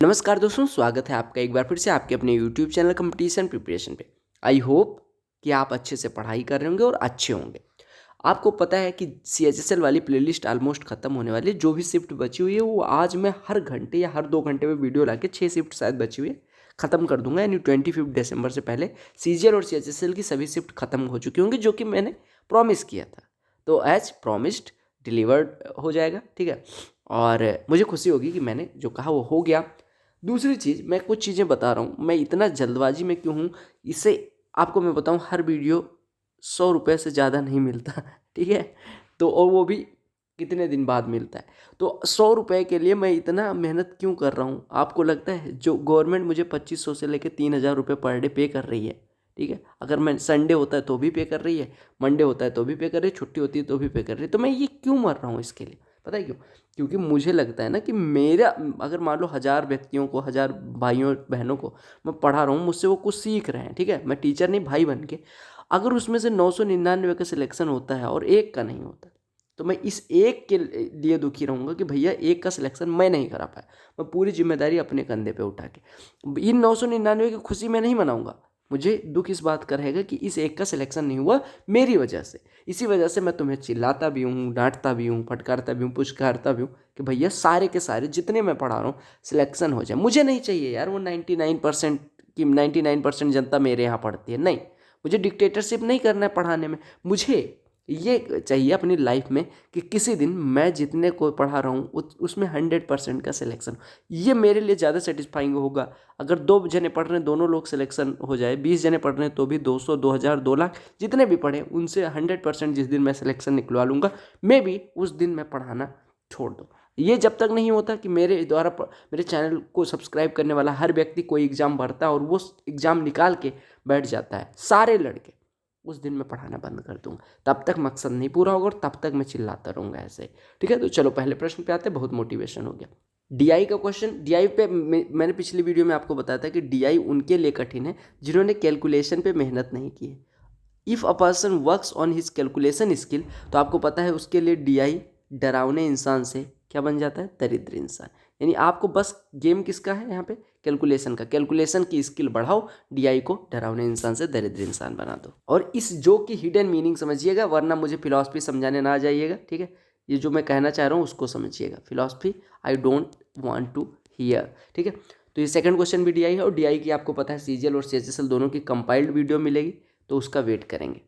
नमस्कार दोस्तों, स्वागत है आपका एक बार फिर से आपके अपने यूट्यूब चैनल कंपटीशन प्रिपरेशन पे। आई होप कि आप अच्छे से पढ़ाई कर रहे होंगे और अच्छे होंगे। आपको पता है कि CHSL वाली प्लेलिस्ट ऑलमोस्ट ख़त्म होने वाली है। जो भी शिफ्ट बची हुई है वो आज मैं हर घंटे या हर 2 घंटे में वीडियो ला के 6 शिफ्ट शायद बची हुई है ख़त्म कर दूंगा। यानी 25 दिसंबर से पहले CGL और CHSL की सभी शिफ्ट ख़त्म हो चुकी होंगी, जो कि मैंने प्रॉमिस किया था। तो एज प्रॉमिस्ड डिलीवर्ड हो जाएगा, ठीक है। और मुझे खुशी होगी कि मैंने जो कहा वो हो गया। दूसरी चीज़, मैं कुछ चीज़ें बता रहा हूँ, मैं इतना जल्दबाजी में क्यों हूँ इसे आपको मैं बताऊँ। हर वीडियो 100 रुपये से ज़्यादा नहीं मिलता, ठीक है। तो और वो भी कितने दिन बाद मिलता है। तो 100 रुपये के लिए मैं इतना मेहनत क्यों कर रहा हूँ? आपको लगता है जो गवर्नमेंट मुझे 2500 से लेकर 3000 रुपये पर डे पे कर रही है, ठीक है। अगर मैं संडे होता है तो भी पे कर रही है, मंडे होता है तो भी पे कर रही है, छुट्टी होती है तो भी पे कर रही है, तो मैं ये क्यों मर रहा हूँ इसके लिए? पता है क्यों? क्योंकि मुझे लगता है ना कि मेरा, अगर मान लो 1000 व्यक्तियों को, 1000 भाइयों बहनों को मैं पढ़ा रहा हूँ, मुझसे वो कुछ सीख रहे हैं, ठीक है। मैं टीचर नहीं, भाई बन के। अगर उसमें से 999 का सिलेक्शन होता है और एक का नहीं होता, तो मैं इस एक के लिए दुखी रहूँगा कि भैया एक का सिलेक्शन मैं नहीं करा पाया। मैं पूरी जिम्मेदारी अपने कंधे पे उठा के इन 999 की खुशी में नहीं मनाऊंगा। मुझे दुख इस बात का रहेगा कि इस एक का सिलेक्शन नहीं हुआ मेरी वजह से। इसी वजह से मैं तुम्हें चिल्लाता भी हूँ, डांटता भी हूँ, फटकारता भी हूँ, पुचकारता भी हूँ कि भैया सारे के सारे जितने मैं पढ़ा रहा हूँ सिलेक्शन हो जाए। मुझे नहीं चाहिए यार वो 99% की 99% जनता मेरे यहाँ पढ़ती है, नहीं। मुझे डिक्टेटरशिप नहीं करना है पढ़ाने में। मुझे ये चाहिए अपनी लाइफ में कि किसी दिन मैं जितने को पढ़ा रहा हूँ उसमें 100% का सिलेक्शन। ये मेरे लिए ज़्यादा सेटिस्फाइंग होगा। अगर 2 जने पढ़ रहे हैं, दोनों लोग सिलेक्शन हो जाए, 20 जने पढ़ रहे हैं तो भी 200, 2000, 2 लाख जितने भी पढ़े उनसे 100% जिस दिन मैं सिलेक्शन निकलवा लूँगा, मे बी उस दिन मैं पढ़ाना छोड़ दूँ। ये जब तक नहीं होता कि मेरे द्वारा मेरे चैनल को सब्सक्राइब करने वाला हर व्यक्ति कोई एग्ज़ाम भरता है और वो एग्ज़ाम निकाल के बैठ जाता है सारे लड़के, उस दिन मैं पढ़ाना बंद कर दूंगा। तब तक मकसद नहीं पूरा होगा और तब तक मैं चिल्लाता रहूँगा ऐसे ही, ठीक है। तो चलो पहले प्रश्न पे आते हैं, बहुत मोटिवेशन हो गया। डीआई का क्वेश्चन। डीआई पे मैंने पिछली वीडियो में आपको बताया था कि डीआई उनके लिए कठिन है जिन्होंने कैलकुलेशन पे मेहनत नहीं की है। If a person works on his calculation skill, तो आपको पता है उसके लिए डीआई डरावने इंसान से क्या बन जाता है? दरिद्र इंसान। यानी आपको बस गेम किसका है यहाँ पे? कैलकुलेशन का। कैलकुलेशन की स्किल बढ़ाओ, डीआई को डरावने इंसान से दरिद्र इंसान बना दो। और इस जो की हिडन मीनिंग समझिएगा, वरना मुझे फिलॉसफी समझाने ना आ जाइएगा, ठीक है। ये जो मैं कहना चाह रहा हूँ उसको समझिएगा। Philosophy I don't want to hear, ठीक है। तो ये सेकंड क्वेश्चन भी डीआई है, और डीआई की आपको पता है सीजीएल और सीएचएसएल दोनों की कंपाइल्ड वीडियो मिलेगी, तो उसका वेट करेंगे।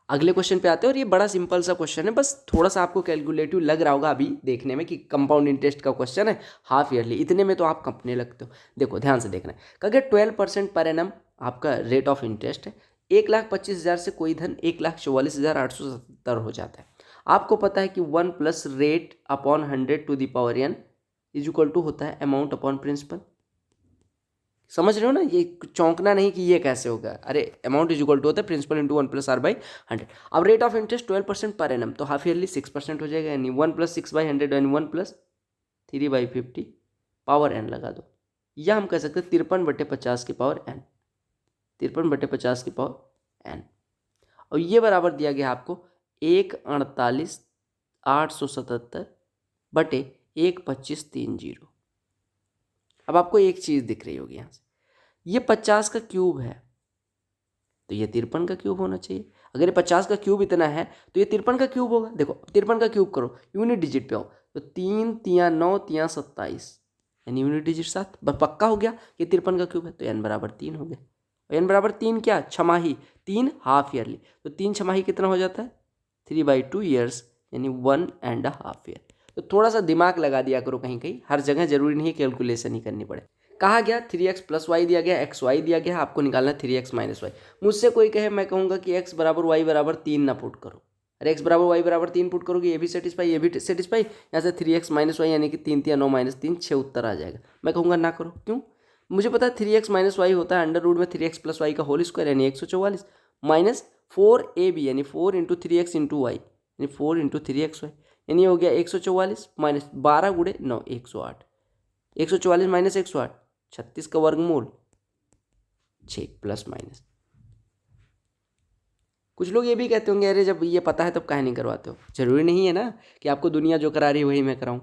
अगले क्वेश्चन पे आते हैं, और ये बड़ा सिंपल सा क्वेश्चन है, बस थोड़ा सा आपको कैलकुलेटिव लग रहा होगा अभी देखने में कि कंपाउंड इंटरेस्ट का क्वेश्चन है, हाफ ईयरली, इतने में तो आप कंपने लगते हो। देखो ध्यान से देखना है। अगर 12% पर एनम आपका रेट ऑफ इंटरेस्ट है, 1,25,000 से कोई धन 1,44,870 हो जाता है। आपको पता है कि 1+रेट/100 to the power n is equal to होता है अमाउंट अपॉन प्रिंसिपल। समझ रहे हो ना? ये चौंकना नहीं कि ये कैसे होगा। अरे अमाउंट इज इक्वल टू होता है प्रिंसिपल इंटू 1+r/100। अब rate of interest 12% per annum, तो हाफ ईयरली 6% हो जाएगा, यानी 1+6/100 यानी 1+3/50 पावर n लगा दो। या हम कह सकते हैं 53/50 की पावर n, 53/50 की पावर n। और ये बराबर दिया गया आपको 1,48,877/1,25,30। अब आपको एक चीज़ दिख रही होगी यहाँ से, ये 50 का क्यूब है तो ये 53 का क्यूब होना चाहिए। अगर ये 50 का क्यूब इतना है तो ये 53 का क्यूब होगा। देखो 53 का क्यूब करो, यूनिट डिजिट पे आओ, तो 3×3=9=27, यानी यूनिट डिजिट 7, बस पक्का हो गया ये 53 का क्यूब है। तो n=3 हो गया। और n=3 क्या? छमाही। 3 हाफ ईयरली, तो 3 छमाही कितना हो जाता है? 3/2 ईयर्स, यानी 1.5 ईयर। तो थोड़ा सा दिमाग लगा दिया करो, कहीं कहीं हर जगह जरूरी नहीं कैलकुलेशन ही करनी पड़े। कहा गया 3x+y दिया गया, xy दिया गया, आपको निकालना है 3x-y। मुझसे कोई कहे, मैं कहूँगा कि x=y=3 ना पुट करो। अरे x=y=3 पुट करोगे, ये भी सेटिस्फाई, ये भी सेटिस्फाई, यहाँ से 3x-y यानी कि 3×3=9 -3, 6 उत्तर आ जाएगा। मैं कहूँगा ना करो, क्यों? मुझे पता है 3x-y होता है अंडर रूट में 3x+y का होल स्क्वायर, यानी 144, माइनस 4ab यानी 4×3x×y यानी 4×3xy, यानी हो गया 144, माइनस 12×9 108, 144 माइनस 108 36 का वर्गमूल 6 प्लस माइनस। कुछ लोग ये भी कहते होंगे, अरे जब ये पता है तब काहे नहीं करवाते हो? जरूरी नहीं है ना कि आपको दुनिया जो करा रही है वही मैं कराऊं।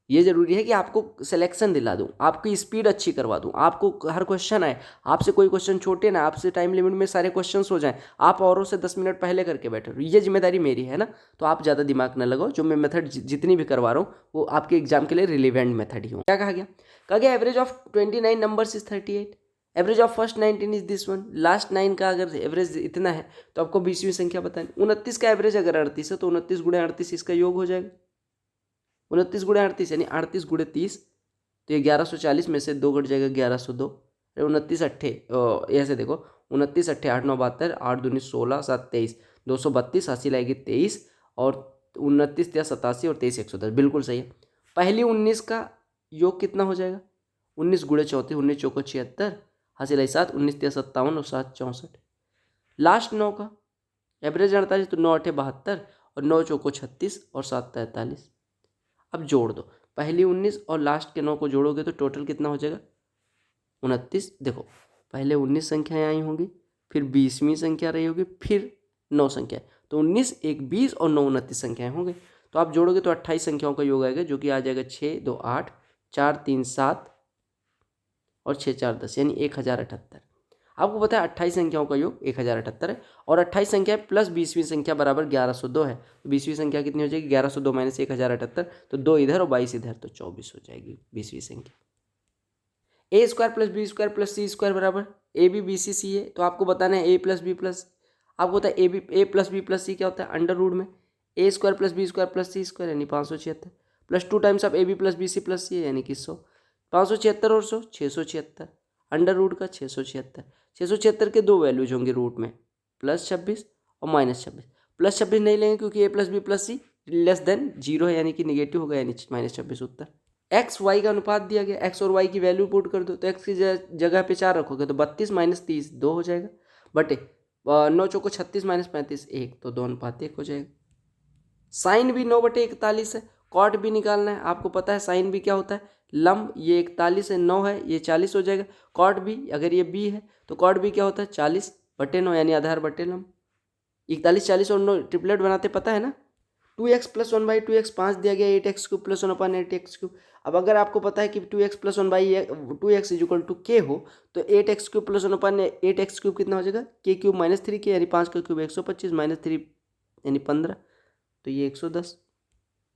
ये ज़रूरी है कि आपको सिलेक्शन दिला दूँ, आपकी स्पीड अच्छी करवा दूँ, आपको हर क्वेश्चन आए, आपसे कोई क्वेश्चन छोटे ना, आपसे टाइम लिमिट में सारे क्वेश्चंस हो जाएं, आप औरों से 10 मिनट पहले करके बैठे रहो, ये जिम्मेदारी मेरी है ना। तो आप ज़्यादा दिमाग न लगाओ, जो मैं मेथड जितनी भी करवा रहा हूँ वो आपके एग्जाम के लिए रिलेवेंट मेथड ही हो। क्या कहा गया average of 29 numbers is 38, average of first 19 is this one, last 9 का अगर एवरेज इतना है तो आपको 20वीं संख्या बतानी। 29 का एवरेज अगर 38 है तो 29 गुणे 38 इसका योग हो जाएगा, 29 गुणे 38 यानी 38 गुणे 30, तो ये 1140 में से 2 घट जाएगा 1102, 29 अट्ठे ऐसे देखो 29 अट्ठे 8 9 72, 8 दूनी 16 7 23, 232, हासिल लाएगी 23, और 29 या 87 और 23 110, बिल्कुल सही है। पहली 19 का योग कितना हो जाएगा, 19 गुणे 34, 19 चौको 76, हासिल आई 7, 19 या 57 और 7 64। लास्ट 9 का एवरेज 48, तो 9 अट्ठे 72 और 9 चौको 36 और 7 43। अब जोड़ दो, पहली 19 और लास्ट के 9 को जोड़ोगे तो टोटल कितना हो जाएगा 29। देखो पहले 19 संख्याएं आई होंगी, फिर 20वीं संख्या रही होगी, फिर 9 संख्या, तो 19 1 20 और 9 29 संख्याएं होंगे। तो आप जोड़ोगे तो 28 संख्याओं का योग आएगा, जो कि आ जाएगा 6 2 8 4 3 7 और 6 4 10, यानी 1078। आपको पता है 28 संख्याओं का योग 1078 है, और 28 संख्या प्लस 20वीं संख्या बराबर 1102 है। तो 20वीं संख्या कितनी हो जाएगी, 1102 माइनस 1078, तो 2 इधर और 22 इधर, तो 24 हो जाएगी 20वीं संख्या। A square plus B square plus C square बराबर ए बी बी सी सी है, तो आपको बताना है ए प्लस बी प्लस, आपको पता है A plus B plus C क्या होता है, अंडर रूट में A square plus B square plus C square यानी 576, plus 2 times of A B plus B C plus C यानी कि 100, 576 और 100 676, अंडर रूट का 676, 676 के दो वैल्यूज होंगे रूट में, +26 और -26, +26 नहीं लेंगे क्योंकि ए प्लस बी प्लस सी लेस देन 0 है, यानी कि निगेटिव होगा, यानी -26 उत्तर। एक्स वाई का अनुपात दिया गया, एक्स और वाई की वैल्यू पुट कर दो, तो एक्स की जगह पे 4 रखोगे तो 32 - 30 2 हो जाएगा, बटे 9 चौको 36 - 35 1, तो 2 अनुपात 1 हो जाएगा। साइन भी 9/41 है, कॉट भी निकालना है, आपको पता है साइन भी क्या होता है, लंब, ये 41 है, 9 है, ये 40 हो जाएगा। कॉट भी अगर ये बी है तो कॉट भी क्या होता है 40/9 यानी आधार बटे लंब, 41 40 और 9 ट्रिपलेट बनाते पता है ना। 2x + 1/2x 5 दिया गया, 8x³ + 1/8x³। अब अगर आपको पता है कि 2x + 1/2x = k हो, तो 8x³ + 1/8x³ कितना हो जाएगा, k³ - 3k यानी 5 का क्यूब 125 - 3 यानी 15, तो ये 110।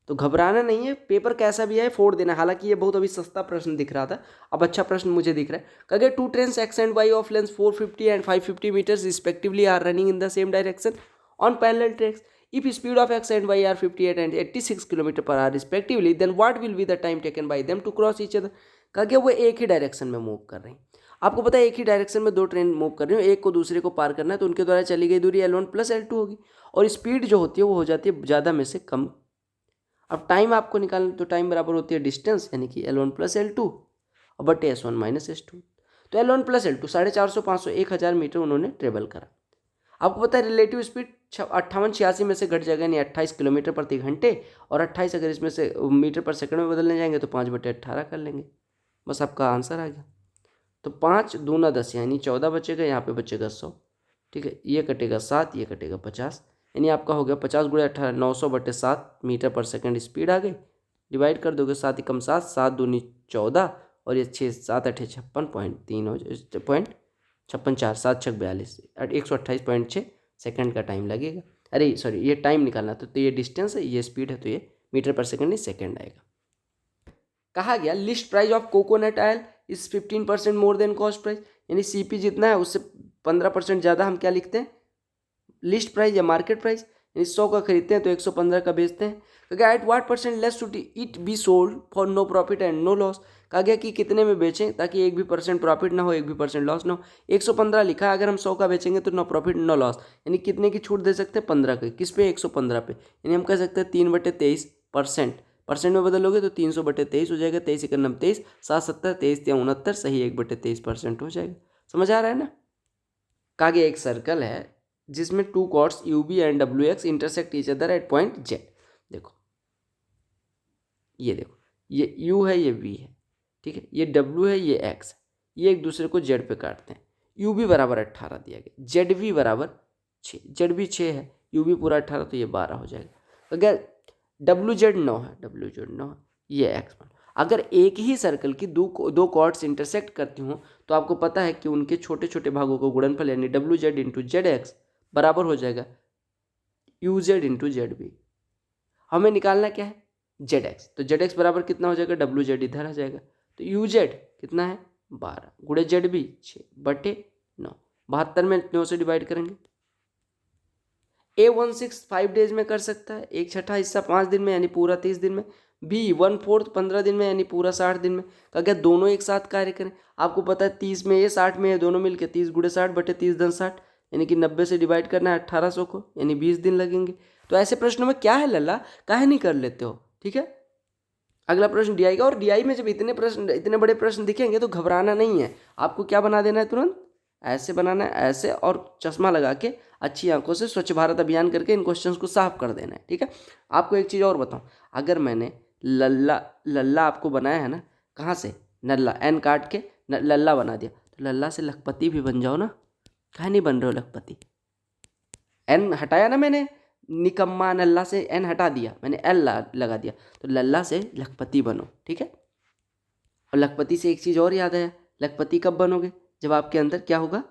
तो घबराना नहीं है, पेपर कैसा भी है फोड़ देना। हालांकि ये बहुत अभी सस्ता प्रश्न दिख रहा था, अब अच्छा प्रश्न मुझे दिख रहा है। अगर 2 trains x and y of length 450 and 550 meters respectively are running in the same direction on parallel tracks, if speed of x and y are 58 and 86 km/h respectively, then what will be the time taken by them to cross each other। कहा गया वो एक ही direction में move कर रहे हैं। आपको पता है एक ही डायरेक्शन में 2 ट्रेन मूव कर रही हो, एक को दूसरे को पार करना है, तो उनके द्वारा चली गई दूरी L1 + L2 होगी, और स्पीड जो होती है वो हो जाती है ज़्यादा में से कम। अब टाइम आपको निकालना, तो टाइम बराबर होती है डिस्टेंस यानी कि L1 + L2 और बटे S1 - S2। तो L1 + L2 450 500 1000 मीटर उन्होंने ट्रेवल करा। आपको पता है रिलेटिव स्पीड 58 86 में से घट जाएगा, यानी 28 किलोमीटर प्रति घंटे, और 28 अगर इसमें से मीटर पर सेकंड में बदलने जाएंगे तो 5/18 कर लेंगे, बस आपका आंसर आ गया। तो 5 दूना 10 यानी 14 बचेगा, यहाँ पे बचेगा 100, ठीक है, ये कटेगा 7, ये कटेगा 50, यानी आपका हो गया 50 × 18 900/7 मीटर पर सेकंड स्पीड आ गई। डिवाइड कर दोगे 7 × 7 7 दूनी 14, और ये 6 7 8 56.3 हो जाए, पॉइंट 56 4 7 6 42 128.6 सेकंड का टाइम लगेगा। अरे सॉरी, ये टाइम निकालना, तो ये डिस्टेंस है, ये स्पीड है, तो ये मीटर पर सेकंड नहीं सेकंड आएगा। कहा गया list price of coconut oil is 15% more than cost price, यानी CP जितना है उससे 15% ज़्यादा हम क्या लिखते हैं, लिस्ट प्राइस या मार्केट प्राइस, यानी 100 का खरीदते हैं तो 115 का बेचते हैं। कहा गया at what % less to it be sold for no profit and no loss. कहा गया कि कितने में बेचें ताकि एक भी % प्रॉफिट ना हो, एक भी % लॉस ना हो। 115 लिखा है, अगर हम 100 का बेचेंगे तो नो प्रॉफिट नो लॉस, यानी कितने की छूट दे सकते हैं 15 की, किस पे 115 पे, यानी हम कह सकते हैं 3/23%। परसेंट में बदलोगे तो 300/23 हो जाएगा, 23 × 9 23 7 70 23 × 69 सही 1/23% हो जाएगा। समझ आ रहा है ना। कहा गया एक सर्कल है जिसमें 2 chords UB and WX intersect each other at point Z। देखो ये U है, ये V है, ठीक है, ये W है, ये X है, ये एक दूसरे को Z पे काटते हैं। UB बराबर 18 दिया गया, ZV बराबर 6, ZV 6 है, UB पूरा 18, तो ये 12 हो जाएगा। अगर WZ 9 है, WZ 9 है, ये x1। अगर एक ही सर्कल की दो कॉर्ड्स इंटरसेक्ट करती हों तो आपको पता है कि उनके छोटे छोटे भागों को गुणनफल यानी W Z into Z X बराबर हो जाएगा U Z into Z B. हमें निकालना क्या है, जेड एक्स। तो जेड एक्स बराबर कितना हो जाएगा, डब्ल्यू जेड इधर आ जाएगा, तो यू जेड कितना है 12 गुणे जेड बी 6/9। 72 में 9 से डिवाइड करेंगे। A16 5 डेज में कर सकता है, 1/6 हिस्सा 5 दिन में यानी पूरा 30 दिन में। बी 1/4 15 दिन में यानी पूरा 60 दिन में। अगर दोनों एक साथ कार्य करें, आपको पता है 30 में ये 60 में ये दोनों मिलकर 30 गुणे 60/30 × 60 यानी कि 90 से डिवाइड करना है 1800 को, यानी 20 दिन लगेंगे। तो ऐसे प्रश्नों में क्या है लल्ला, काहे नहीं कर लेते हो, ठीक है। अगला प्रश्न डीआई का, और डीआई में जब इतने बड़े प्रश्न दिखेंगे तो घबराना नहीं है, आपको क्या बना देना है, तुरंत ऐसे बनाना है, ऐसे, और चश्मा लगा के अच्छी आंखों से स्वच्छ भारत अभियान करके इन क्वेश्चंस को साफ कर देना है, ठीक है। आपको एक चीज़ और बताऊं, अगर मैंने लल्ला लल्ला आपको बनाया है ना, कहाँ से, नल्ला, एन काट के लल्ला बना दिया, तो लल्ला से लखपति भी बन जाओ ना, कहाँ नहीं बन रहे हो लखपति। एन हटाया ना मैंने, निकम्मा नल्ला से एन हटा दिया मैंने, एल लगा दिया, तो लल्ला से लखपति बनो, ठीक है। और लखपति से एक चीज़ और याद आया, लखपति कब बनोगे, जब आपके अंदर क्या होगा,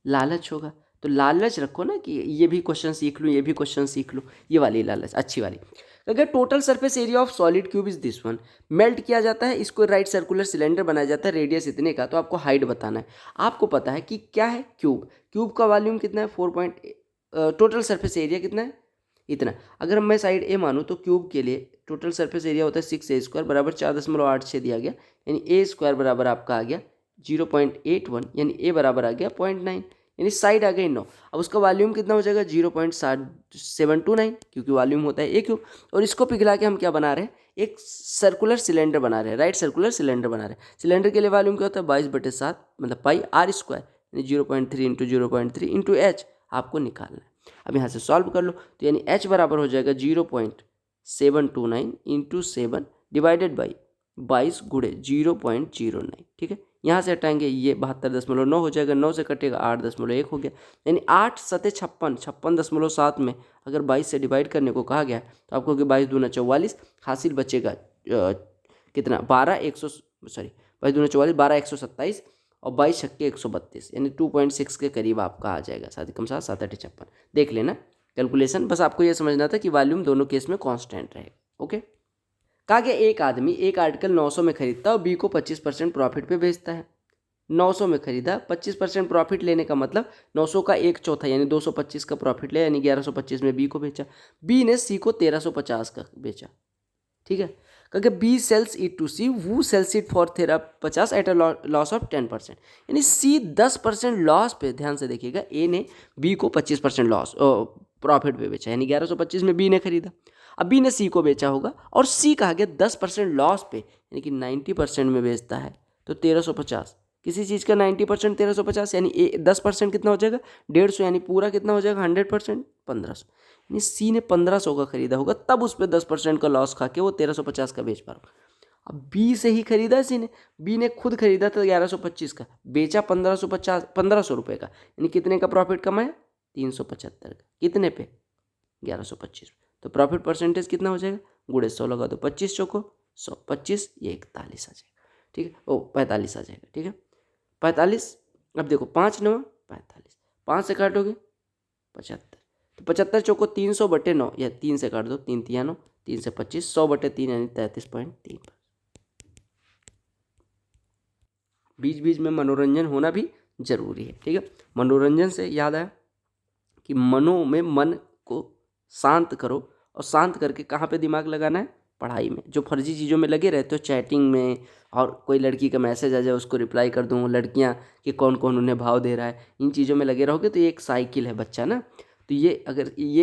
लालच होगा। तो लालच रखो ना कि ये भी क्वेश्चन सीख लूँ, ये भी क्वेश्चन सीख लूँ, ये वाली लालच अच्छी वाली। अगर total surface area of solid cube is this one, melt किया जाता है, इसको राइट सर्कुलर सिलेंडर बनाया जाता है, रेडियस इतने का, तो आपको हाइट बताना है। आपको पता है कि क्या है क्यूब, क्यूब का वॉल्यूम कितना है 4 टोटल सरफेस एरिया कितना है इतना। अगर मैं साइड ए मानूँ तो क्यूब के लिए टोटल सरफेस एरिया होता है 6a² बराबर 4.86 दिया गया, यानी a² बराबर आपका आ गया 0.81, यानी a बराबर आ गया 0.9, यानी साइड आ गई 9। अब उसका वॉल्यूम कितना हो जाएगा 0.729, क्योंकि वॉल्यूम होता है ए क्यूब। और इसको पिघला के हम क्या बना रहे हैं, एक सर्कुलर सिलेंडर बना रहे हैं, राइट सर्कुलर सिलेंडर बना रहे हैं। सिलेंडर के लिए वॉल्यूम क्या होता है 22/7 मतलब पाई r², यानी 0.3 इंटू 0.3 इंटू एच आपको निकालना है। अब यहाँ से सॉल्व कर लो, तो यानी h बराबर हो जाएगा 0.729 इंटू 7 डिवाइडेड बाई 22 गुणे 0.09, ठीक है। यहाँ से हटाएंगे ये 72.9 हो जाएगा, 9 से कटेगा 8.1 हो गया, यानी 8 सते 56.7 में अगर 22 से डिवाइड करने को कहा गया तो आपको कि 22 दूना 44 हासिल बचेगा कितना 22 दूना 44 12 127 और 22 छक्के 132, यानी 2.6 के करीब आपका आ जाएगा, 7 कम 7 7 8 56। देख लेना कैलकुलेशन, बस आपको यह समझना था कि वॉल्यूम दोनों केस में कांस्टेंट रहेगा, ओके। कहा गया एक आदमी एक आर्टिकल 900 में खरीदता है और बी को 25% प्रॉफिट पे बेचता है। 900 में खरीदा, 25% प्रॉफिट लेने का मतलब 900 का 1/4 यानी 225 का प्रॉफिट लिया, यानी 1125 में बी को बेचा। बी ने सी को 1350 का बेचा, ठीक है। क्योंकि B sells it to C, वो sells it for 1350 at a loss of 10%, यानी सी 10% लॉस पे, ध्यान से देखिएगा, ए ने बी को 25% लॉस प्रॉफिट पे बेचा, यानी 1125 में बी ने खरीदा। अब बी ने सी को बेचा होगा और सी कहा गया 10% लॉस पे, यानी कि 90% में बेचता है, तो 1350। किसी चीज़ का 90% 1350, यानी 10% कितना हो जाएगा 150, यानी पूरा कितना हो जाएगा 100% 1500, यानी सी ने 1500 का खरीदा होगा, तब उस पर 10% का लॉस खा के वो 1350 का बेच पा रहा। अब बी से ही खरीदा सी ने, बी ने खुद खरीदा था 1125 का, बेचा 1500 रुपये का, यानी कितने का प्रॉफिट कमाया 375 का, कितने पे 1125। तो प्रॉफिट परसेंटेज कितना हो जाएगा, गुणे 100 लगा दो, 25 चौको 100, 25 ये 41 आ जाएगा, ठीक है, ओ 45 आ जाएगा, ठीक है 45। अब देखो 5 9 45, 5 से काटोगे 75, तो 75 चौको 300/9, या 3 से काट दो, 3 3 9, 3 से 25, 100/3 यानी 33.3। बीच बीच में मनोरंजन होना भी जरूरी है, ठीक है। मनोरंजन से याद आया कि मन को शांत करो, और शांत करके कहाँ पे दिमाग लगाना है, पढ़ाई में। जो फर्जी चीज़ों में लगे रहते हो, चैटिंग में, और कोई लड़की का मैसेज आ जाए उसको रिप्लाई कर दूँ, लड़कियाँ कि कौन कौन उन्हें भाव दे रहा है, इन चीज़ों में लगे रहोगे तो ये एक साइकिल है बच्चा ना, तो ये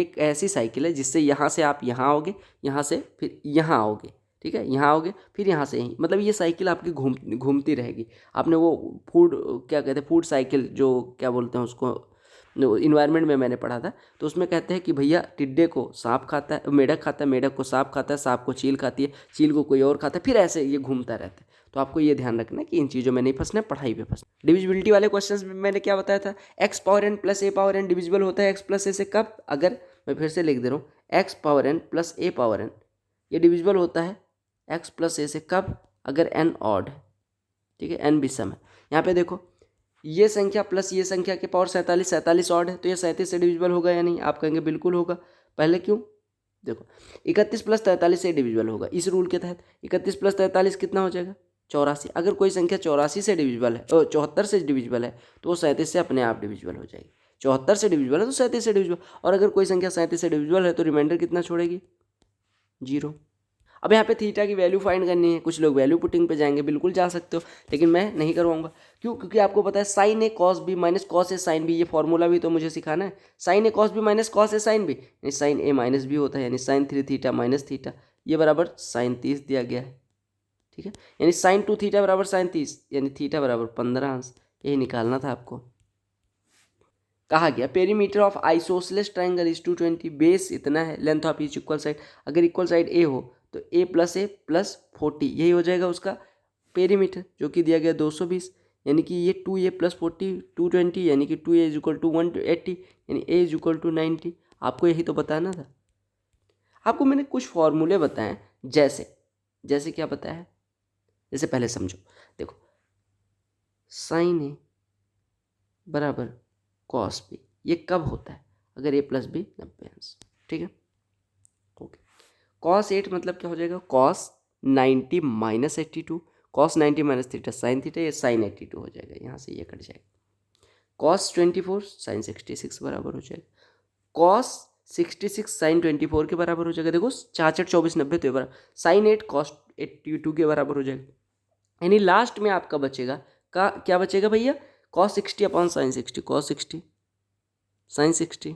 एक ऐसी साइकिल है जिससे यहाँ से आप यहाँ आओगे, यहाँ से फिर यहाँ आओगे, ठीक है, यहाँ आओगे फिर यहाँ से यहीं, मतलब ये साइकिल आपकी घूमती रहेगी। आपने वो फूड क्या कहते हैं, फूड साइकिल जो क्या बोलते हैं उसको, इन्वायरमेंट में मैंने पढ़ा था, तो उसमें कहते हैं कि भैया टिड्डे को सांप खाता है, मेढक खाता है, मेढक को सांप खाता है, सांप को चील खाती है, चील को कोई और खाता है, फिर ऐसे ये घूमता रहता है। तो आपको ये ध्यान रखना है कि इन चीज़ों में नहीं फंसना है, पढ़ाई पे फंसना। डिविजिबिलिटी वाले क्वेश्चंस में मैंने क्या बताया था, एक्स पावर एन प्लस ए पावर एन डिविजिबल होता है एक्स प्लस ए से कब, अगर मैं फिर से लिख दे रहा हूँ, एक्स पावर एन प्लस ए पावर एन ये डिविजिबल होता है एक्स प्लस ए से कब, अगर एन ऑड है, ठीक है, एन विषम है। यहाँ पे देखो ये संख्या प्लस ये संख्या के पावर 47, 47 ऑड है तो ये 37 से डिविजिबल होगा या नहीं, आप कहेंगे बिल्कुल होगा। पहले क्यों, देखो 31 प्लस 43 से डिविजिबल होगा इस रूल के तहत। 31 प्लस 43 कितना हो जाएगा, 84। अगर कोई संख्या 84 से डिविजिबल है, 74 से डिविजिबल है तो वो 37 से अपने आप डिविजिबल हो जाएगी। 74 से डिविजिबल है तो 37 से डिविजिबल, और अगर कोई संख्या 37 से डिविजिबल है तो रिमाइंडर कितना छोड़ेगी, 0। अब यहाँ पे थीटा की वैल्यू फाइंड करनी है, कुछ लोग वैल्यू पुटिंग पे जाएंगे, बिल्कुल जा सकते हो, लेकिन मैं नहीं करवाऊंगा। क्यों, क्योंकि आपको पता है sign A cos B minus cos A sine B, ये फॉर्मूला भी तो मुझे सिखाना है। Sign A cos B minus cos A sine B यानी साइन ए माइनस बी होता है, यानी साइन 3 थीटा माइनस थीटा, ये बराबर साइन 30 दिया गया है, ठीक है। यानी साइन 2 थीटा बराबर साइन 30, यानी थीटा बराबर 15 अंश, यही निकालना था आपको। कहा गया perimeter of isosceles triangle is 220, base इतना है, length of each equal side, अगर इक्वल साइड ए हो तो ए प्लस 40, यही हो जाएगा उसका पेरीमीटर, जो कि दिया गया 220, यानी कि ये 2a प्लस 40 220, यानी कि 2a इज इक्वल टू 180, यानी a इज इक्वल टू 90। आपको यही तो बताना था। आपको मैंने कुछ फॉर्मूले बताए, जैसे जैसे क्या बताया है, जैसे पहले समझो, देखो साइन ए बराबर कॉस बी, ये कब होता है, अगर ए प्लस बी 90 अंश, ठीक है, ओके। कॉस 8 मतलब क्या हो जाएगा, cos 90 minus 82, cos 90 minus theta sine theta, ये साइन 82 हो जाएगा, यहाँ से ये कट जाएगा। कॉस 24 साइन 66 बराबर हो जाएगा, कॉस 66 साइन 24 के बराबर हो जाएगा। देखो 66 24 90 तो ये बराबर, साइन 8 कॉस 82 के बराबर हो जाएगा। यानी लास्ट में आपका बचेगा का क्या बचेगा भैया, cos 60 upon sine 60, cos 60 sine 60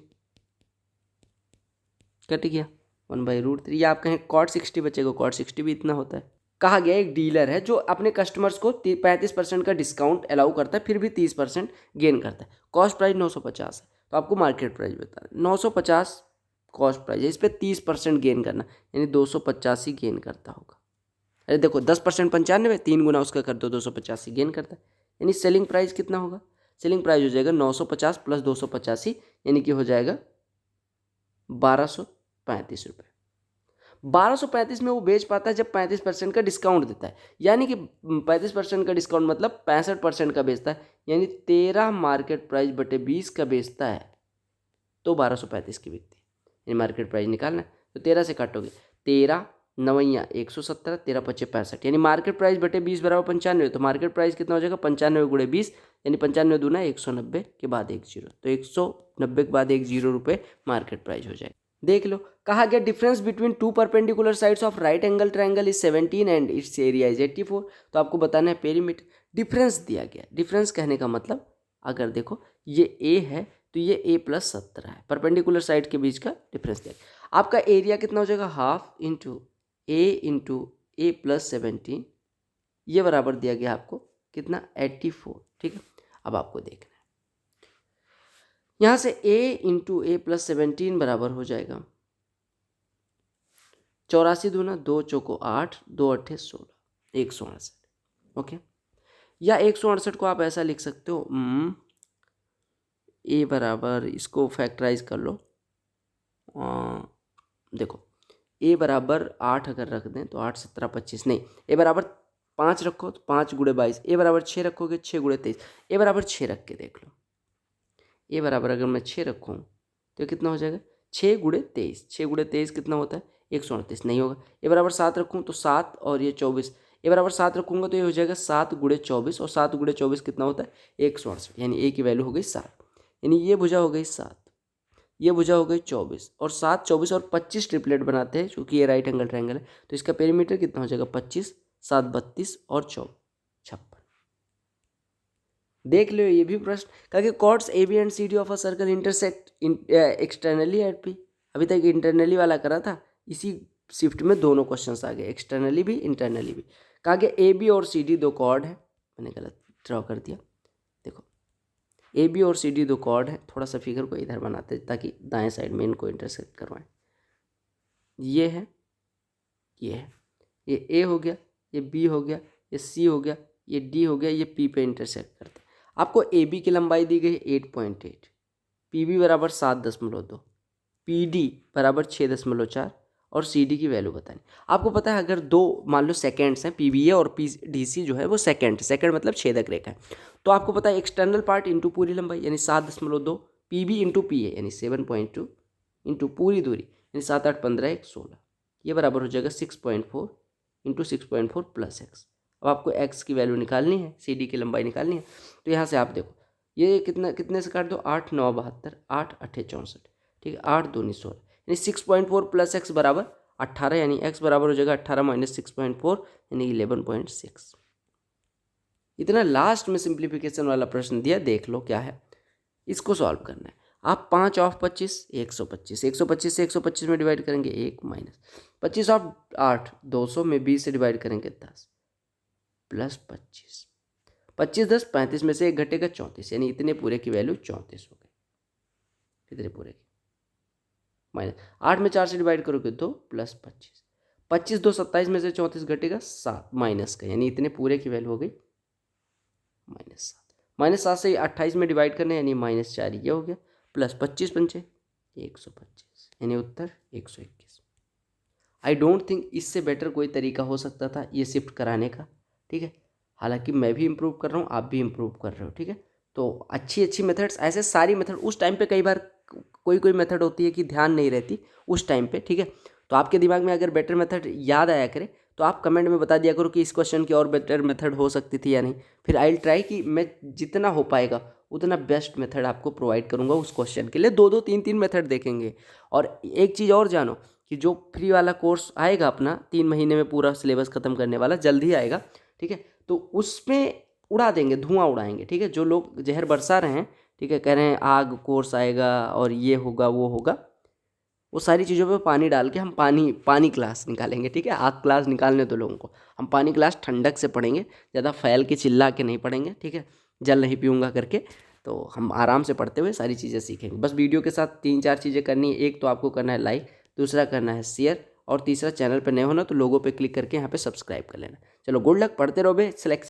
कट गया 1/√3, या आप कहें कॉट 60 बचेगा, कॉट 60 भी इतना होता है। कहा गया एक डीलर है जो अपने कस्टमर्स को 35% का डिस्काउंट अलाउ करता है, फिर भी 30% गेन करता है। कॉस्ट प्राइस 950 है, तो आपको मार्केट प्राइस बताना है। 950 कॉस्ट प्राइस है, इस पर 30% गेन करना, यानी 285 गेन करता होगा। अरे देखो 10% 95, 3 गुना उसका कर दो, 285 गेन करता है। यानी सेलिंग प्राइस कितना होगा, सेलिंग प्राइस हो जाएगा 950 प्लस 285, यानी कि हो जाएगा 1235 रुपये। 1235 में वो बेच पाता है जब 35% का डिस्काउंट देता है, यानी कि 35% का डिस्काउंट मतलब 65% का बेचता है, यानी 13 मार्केट प्राइस बटे 20 का बेचता है, तो 1235 की बिकती है। यानी मार्केट प्राइस निकालना है तो 13 से काटोगे, 13 9 117, 13 5 65, यानी मार्केट प्राइस बटे 20 बराबर 95, तो मार्केट प्राइस कितना हो जाएगा 95 गुणे 20, यानी 95 दूना 190 के बाद 1 जीरो, तो 190 के बाद 1 जीरो रुपये मार्केट प्राइस हो जाएगा। देख लो, कहा गया difference between two perpendicular sides of right angle triangle is 17 and it's area is 84, तो आपको बताना है पेरीमीटर। डिफरेंस दिया गया, डिफरेंस कहने का मतलब, अगर देखो ये ए है तो ये ए प्लस 17 है, परपेंडिकुलर साइड के बीच का डिफरेंस दिया गया। आपका एरिया कितना हो जाएगा, हाफ इंटू ए प्लस 17, ये बराबर दिया गया आपको कितना 84, ठीक है। अब आपको देखना है यहाँ से a इंटू ए प्लस 17 बराबर हो जाएगा 84 दूना 2 चौको 8, 2 अट्ठे 16, 168, ओके। या 168 को आप ऐसा लिख सकते हो, ए बराबर, इसको फैक्टराइज कर लो, देखो ए बराबर 8 अगर रख दें तो 8 17 25, नहीं ए बराबर 5 रखो तो 5 गुणे 22, ए बराबर 6 रखोगे 6 गुणे 23, ए बराबर 6 रख के देख लो, ए बराबर अगर मैं 6 रखूँ तो कितना हो जाएगा 6 गुणे 23, 6 गुणे 23 कितना होता है 138, नहीं होगा। ए बराबर 7 रखूँ तो 7 और ये 24, ए बराबर 7 रखूँगा तो ये हो जाएगा 7 गुणे 24, और 7 गुणे 24 कितना होता है 168, यानी ए की वैल्यू हो गई 7, यानी ये भुजा हो गई 7, ये भुजा हो गई 24, और 7 24 और 25 ट्रिपलेट बनाते हैं, क्योंकि ये राइट एंगल ट्रायंगल है, तो इसका पेरीमीटर कितना हो जाएगा 25, 7 32 और 54 56। देख लो ये भी प्रश्न, कहा कि chords A B and C D of a circle intersect externally at P. अभी तक इंटरनली वाला करा था, इसी शिफ्ट में दोनों क्वेश्चंस आ गए, एक्सटर्नली भी इंटरनली भी। कहा कि ए बी और सी डी दो कॉर्ड है, मैंने गलत ड्रॉ कर दिया, देखो ए बी और सी डी दो कॉर्ड है, थोड़ा सा फिगर को इधर बनाते ताकि दाएं साइड में इनको इंटरसेक्ट करवाएं। ये है, ये है, ये ए हो गया, ये बी हो गया, ये सी हो गया, ये डी हो गया, ये पी पे इंटरसेक्ट करते हैं। आपको ए बी की लंबाई दी गई 8.8, पी बी बराबर 7.2, पी डी बराबर 6.4, और सी डी की वैल्यू बतानी। आपको पता है अगर दो मान लो सेकेंड्स हैं, पी बी ए और पी डी सी जो है वो सेकेंड मतलब छेदक रेखा है, तो आपको पता है एक्सटर्नल पार्ट इंटू पूरी लंबाई यानी 7.2, P B into P A यानी 7.2 इंटू पूरी दूरी यानी 7 8 15 1 16, ये बराबर हो जाएगा 6.4 इंटू 6.4 प्लस एक्स। अब आपको एक्स की वैल्यू निकालनी है, सी डी की लंबाई निकालनी है, तो यहाँ से आप देखो ये कितने से काट दो, 8 9 72, 8 8 64, ठीक है, 8 2 16 यानी 6.4 प्लस एक्स बराबर 18, यानी एक्स बराबर हो जाएगा 18 माइनस 6.4 यानी 11.6। इतना लास्ट में सिंप्लीफिकेशन वाला प्रश्न दिया, देख लो क्या है, इसको सॉल्व करना है। आप 5 ऑफ 25 125, 125 से 125 में डिवाइड करेंगे 1 माइनस 25 ऑफ 8 200 में 20 से डिवाइड करेंगे 10 प्लस 25, 25 10 35 में से एक घटेगा 34, यानी इतने पूरे की वैल्यू 34 हो गई। इतने पूरे की माइनस 8 में 4 से डिवाइड करोगे 2 प्लस 25, 25 2 27 में से 34 घटेगा 7 माइनस का, यानी इतने पूरे की वैल्यू हो गई -7। -7 से 28 में डिवाइड करने यानी -4, ये हो गया, प्लस 25 पंचे 125, यानी उत्तर 121। आई डोंट थिंक इससे बेटर कोई तरीका हो सकता था ये शिफ्ट कराने का, ठीक है। हालांकि मैं भी इम्प्रूव कर रहा हूँ, आप भी इम्प्रूव कर रहे हो, ठीक है। तो अच्छी मेथड्स, ऐसे सारी मेथड उस टाइम पे कई बार कोई मेथड होती है कि ध्यान नहीं रहती उस टाइम पे, ठीक है। तो आपके दिमाग में अगर बेटर मेथड याद आया करे तो आप कमेंट में बता दिया करो कि इस क्वेश्चन की और बेटर मेथड हो सकती थी या नहीं, फिर आई विल ट्राई कि मैं जितना हो पाएगा उतना बेस्ट मेथड आपको प्रोवाइड करूँगा उस क्वेश्चन के लिए। 2 3 मेथड देखेंगे। और एक चीज़ और जानो कि जो फ्री वाला कोर्स आएगा अपना 3 महीने में पूरा सिलेबस ख़त्म करने वाला, जल्द ही आएगा, ठीक है। तो उसमें उड़ा देंगे, धुआं उड़ाएंगे, ठीक है। जो लोग जहर बरसा रहे हैं, ठीक है, कह रहे हैं आग कोर्स आएगा और ये होगा वो होगा, वो सारी चीज़ों पे पानी डाल के हम पानी क्लास निकालेंगे, ठीक है। आग क्लास निकालने दो लोगों को, हम पानी क्लास ठंडक से पढ़ेंगे, ज़्यादा फैल के चिल्ला के नहीं पढ़ेंगे, ठीक है, जल नहीं पीऊँगा करके। तो हम आराम से पढ़ते हुए सारी चीज़ें सीखेंगे। बस वीडियो के साथ 3 4 चीज़ें करनी है। एक तो आपको करना है लाइक, दूसरा करना है शेयर, और तीसरा चैनल पर नए होना तो लोगों पे क्लिक करके यहाँ पे सब्सक्राइब कर लेना। चलो गुड लक, पढ़ते रहो बे। सिलेक्शन